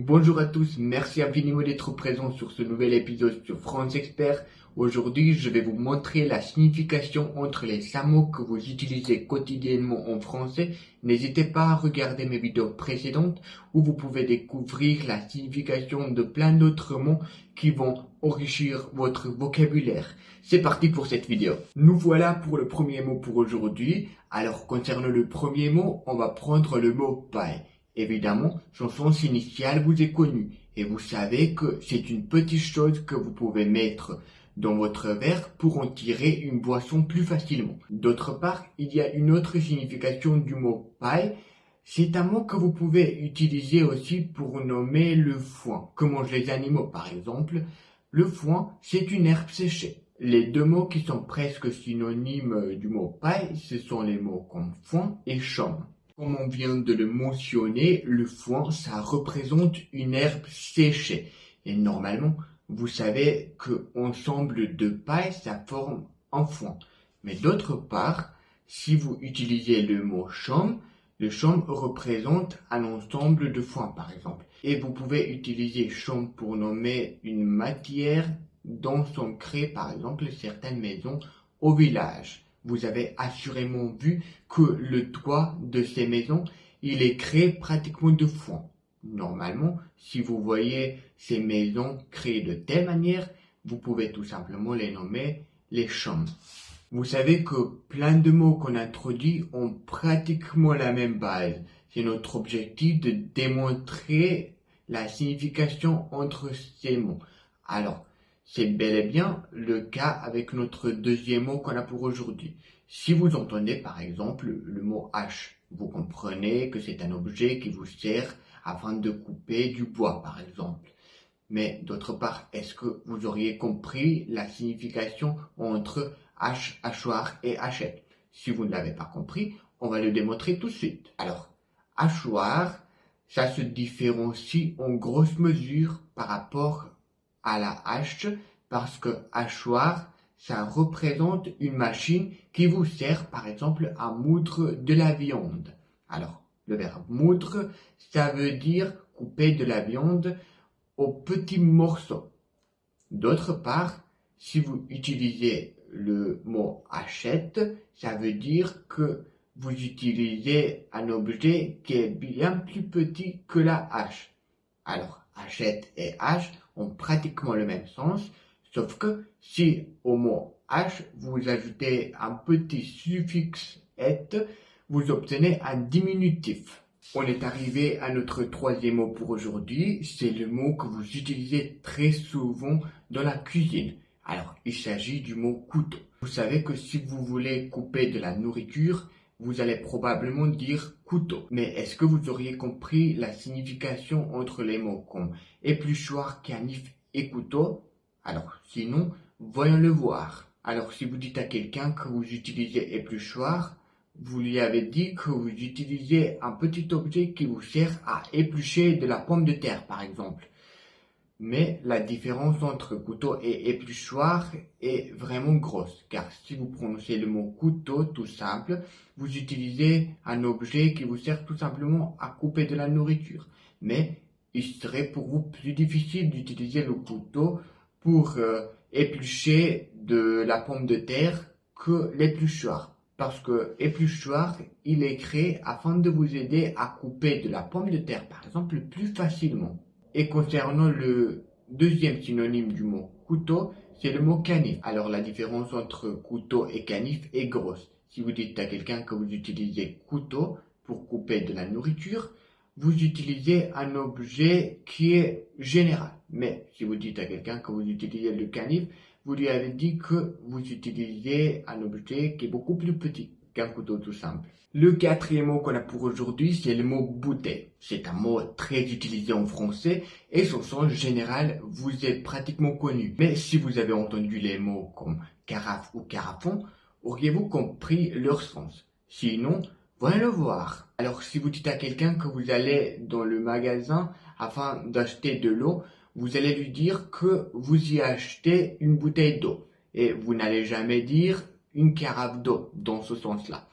Bonjour à tous, merci infiniment d'être présents sur ce nouvel épisode sur France Expert. Aujourd'hui, je vais vous montrer la signification entre les 5 mots que vous utilisez quotidiennement en français. N'hésitez pas à regarder mes vidéos précédentes où vous pouvez découvrir la signification de plein d'autres mots qui vont enrichir votre vocabulaire. C'est parti pour cette vidéo. Nous voilà pour le premier mot pour aujourd'hui. Alors, concernant le premier mot, on va prendre le mot paille. Évidemment, son sens initial vous est connu et vous savez que c'est une petite chose que vous pouvez mettre dans votre verre pour en tirer une boisson plus facilement. D'autre part, il y a une autre signification du mot paille. C'est un mot que vous pouvez utiliser aussi pour nommer le foin, que mangent les animaux par exemple. Le foin, c'est une herbe séchée. Les deux mots qui sont presque synonymes du mot paille, ce sont les mots comme foin et chaume. Comme on vient de le mentionner, le foin, ça représente une herbe séchée. Et normalement, vous savez qu'ensemble de paille, ça forme un foin. Mais d'autre part, si vous utilisez le mot chaume, le chaume représente un ensemble de foin, par exemple. Et vous pouvez utiliser chaume pour nommer une matière dont sont créées, par exemple, certaines maisons au village. Vous avez assurément vu que le toit de ces maisons, il est créé pratiquement de foin. Normalement, si vous voyez ces maisons créées de telle manière, vous pouvez tout simplement les nommer les chaumes. Vous savez que plein de mots qu'on introduit ont pratiquement la même base. C'est notre objectif de démontrer la signification entre ces mots. Alors, c'est bel et bien le cas avec notre deuxième mot qu'on a pour aujourd'hui. Si vous entendez par exemple le mot hache, vous comprenez que c'est un objet qui vous sert afin de couper du bois par exemple. Mais d'autre part, est-ce que vous auriez compris la signification entre hache, hachoir et hachette? Si vous ne l'avez pas compris, on va le démontrer tout de suite. Alors, hachoir, ça se différencie en grosse mesure par rapport à la hache, parce que hachoir, ça représente une machine qui vous sert par exemple à moudre de la viande. Alors, le verbe moudre, ça veut dire couper de la viande aux petits morceaux. D'autre part, si vous utilisez le mot hachette, ça veut dire que vous utilisez un objet qui est bien plus petit que la hache. Alors, hachette et hache ont pratiquement le même sens, sauf que si au mot hache, vous ajoutez un petit suffixe et, vous obtenez un diminutif. On est arrivé à notre troisième mot pour aujourd'hui. C'est le mot que vous utilisez très souvent dans la cuisine. Alors, il s'agit du mot couteau. Vous savez que si vous voulez couper de la nourriture, vous allez probablement dire couteau. Mais est-ce que vous auriez compris la signification entre les mots comme épluchoir, canif et couteau? Alors, sinon, voyons le voir. Alors, si vous dites à quelqu'un que vous utilisez épluchoir, vous lui avez dit que vous utilisez un petit objet qui vous sert à éplucher de la pomme de terre, par exemple. Mais la différence entre couteau et épluchoir est vraiment grosse, car si vous prononcez le mot couteau tout simple, vous utilisez un objet qui vous sert tout simplement à couper de la nourriture. Mais il serait pour vous plus difficile d'utiliser le couteau pour éplucher de la pomme de terre que l'épluchoir. Parce que épluchoir, il est créé afin de vous aider à couper de la pomme de terre, par exemple, plus facilement. Et concernant le deuxième synonyme du mot couteau, c'est le mot canif. Alors la différence entre couteau et canif est grosse. Si vous dites à quelqu'un que vous utilisez couteau pour couper de la nourriture, vous utilisez un objet qui est général. Mais si vous dites à quelqu'un que vous utilisez le canif, vous lui avez dit que vous utilisez un objet qui est beaucoup plus petit qu'un couteau tout simple. Le quatrième mot qu'on a pour aujourd'hui, c'est le mot bouteille. C'est un mot très utilisé en français et son sens général vous est pratiquement connu. Mais si vous avez entendu les mots comme carafe ou carafon, auriez-vous compris leur sens? Sinon, voyons le voir. Alors si vous dites à quelqu'un que vous allez dans le magasin afin d'acheter de l'eau, vous allez lui dire que vous y achetez une bouteille d'eau. Et vous n'allez jamais dire une carafe d'eau dans ce sens-là.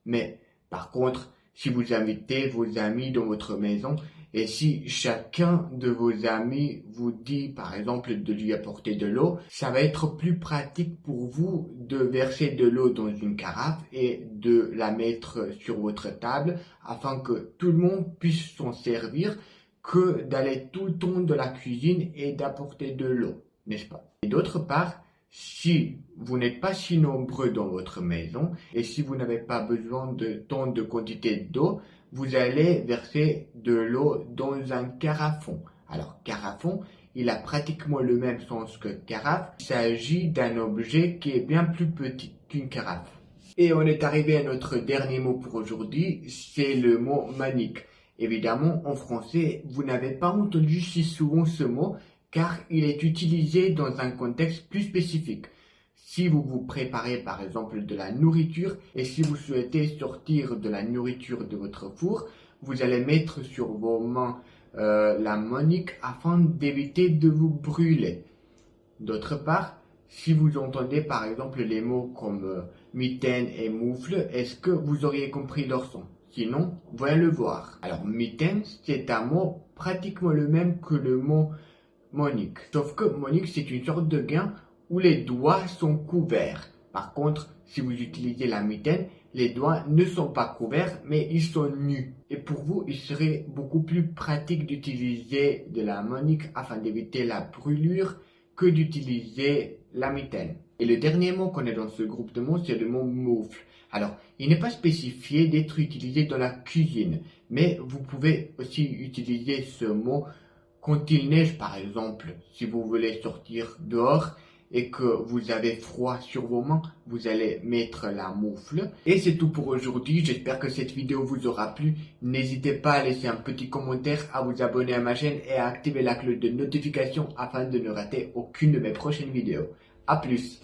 Mais par contre, si vous invitez vos amis dans votre maison Et si chacun de vos amis vous dit par exemple de lui apporter de l'eau, ça va être plus pratique pour vous de verser de l'eau dans une carafe et de la mettre sur votre table afin que tout le monde puisse s'en servir que d'aller tout le temps de la cuisine et d'apporter de l'eau, n'est-ce pas? Et d'autre part, si vous n'êtes pas si nombreux dans votre maison et si vous n'avez pas besoin de tant de quantité d'eau, vous allez verser de l'eau dans un carafon. Alors, carafon, il a pratiquement le même sens que carafe. Il s'agit d'un objet qui est bien plus petit qu'une carafe. Et on est arrivé à notre dernier mot pour aujourd'hui, c'est le mot manique. Évidemment, en français, vous n'avez pas entendu si souvent ce mot car il est utilisé dans un contexte plus spécifique. Si vous vous préparez par exemple de la nourriture et si vous souhaitez sortir de la nourriture de votre four, vous allez mettre sur vos mains la manique afin d'éviter de vous brûler. D'autre part, si vous entendez par exemple les mots comme mitaine et moufle, est-ce que vous auriez compris leur son? Sinon, voyez le voir. Alors, mitaine, c'est un mot pratiquement le même que le mot manique. Sauf que manique, c'est une sorte de gant où les doigts sont couverts. Par contre, si vous utilisez la mitaine, les doigts ne sont pas couverts, mais ils sont nus. Et pour vous, il serait beaucoup plus pratique d'utiliser de la manique afin d'éviter la brûlure que d'utiliser la mitaine. Et le dernier mot qu'on a dans ce groupe de mots, c'est le mot moufle. Alors, il n'est pas spécifié d'être utilisé dans la cuisine, mais vous pouvez aussi utiliser ce mot quand il neige par exemple. Si vous voulez sortir dehors et que vous avez froid sur vos mains, vous allez mettre la moufle. Et c'est tout pour aujourd'hui, j'espère que cette vidéo vous aura plu. N'hésitez pas à laisser un petit commentaire, à vous abonner à ma chaîne et à activer la cloche de notification afin de ne rater aucune de mes prochaines vidéos. A plus!